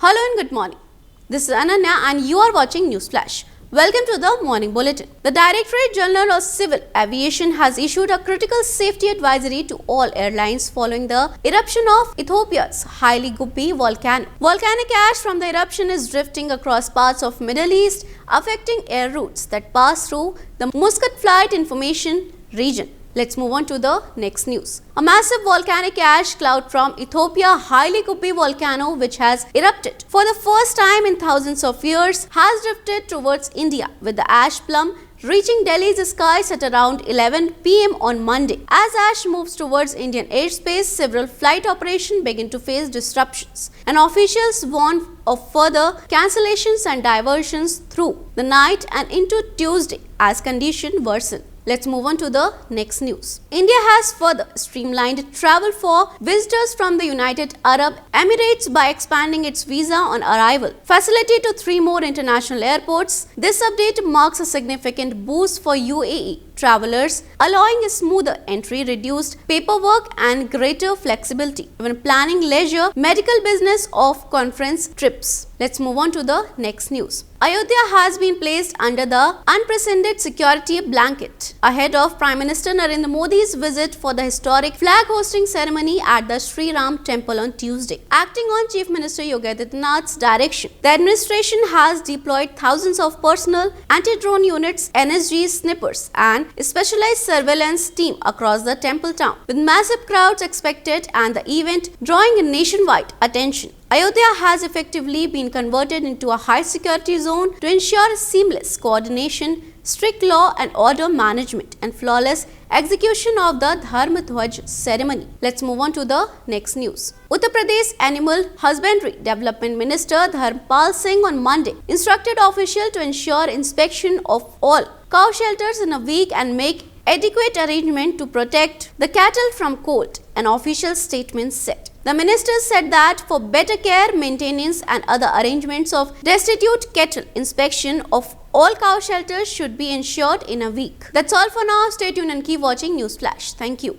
Hello and good morning. This is Ananya and you are watching News Flash. Welcome to the morning bulletin. The Directorate General of Civil Aviation has issued a critical safety advisory to all airlines following the eruption of Ethiopia's Haile Gubbi volcano. Volcanic ash from the eruption is drifting across parts of Middle East, affecting air routes that pass through the Muscat Flight Information region. Let's move on to the next news. A massive volcanic ash cloud from Ethiopia Haile Gubbi volcano, which has erupted for the first time in thousands of years, has drifted towards India, with the ash plume reaching Delhi's skies at around 11 p.m. on Monday. As ash moves towards Indian airspace, several flight operations begin to face disruptions, and officials warn of further cancellations and diversions through the night and into Tuesday as conditions worsen. Let's move on to the next news. India has further streamlined travel for visitors from the United Arab Emirates by expanding its visa on arrival facility to 3 more international airports. This update marks a significant boost for UAE travelers, allowing a smoother entry, reduced paperwork and greater flexibility when planning leisure, medical, business or conference trips. Let's move on to the next news. Ayodhya has been placed under the unprecedented security blanket ahead of Prime Minister Narendra Modi's visit for the historic flag hosting ceremony at the Sri Ram temple on Tuesday. Acting on Chief Minister Yogi Adityanath's direction, the administration has deployed thousands of personal anti-drone units, NSG snipers and a specialized surveillance team across the temple town, with massive crowds expected and the event drawing nationwide attention. Ayodhya has effectively been converted into a high security zone to ensure seamless coordination, strict law and order management and flawless execution of the Dharma Dhwaj ceremony. Let's move on to the next news. Uttar Pradesh Animal Husbandry Development Minister Dharmpal Singh on Monday instructed officials to ensure inspection of all cow shelters in a week and make adequate arrangement to protect the cattle from cold, an official statement said. The minister said that for better care, maintenance and other arrangements of destitute cattle, inspection of all cow shelters should be ensured in a week. That's all for now. Stay tuned and keep watching News Flash. Thank you.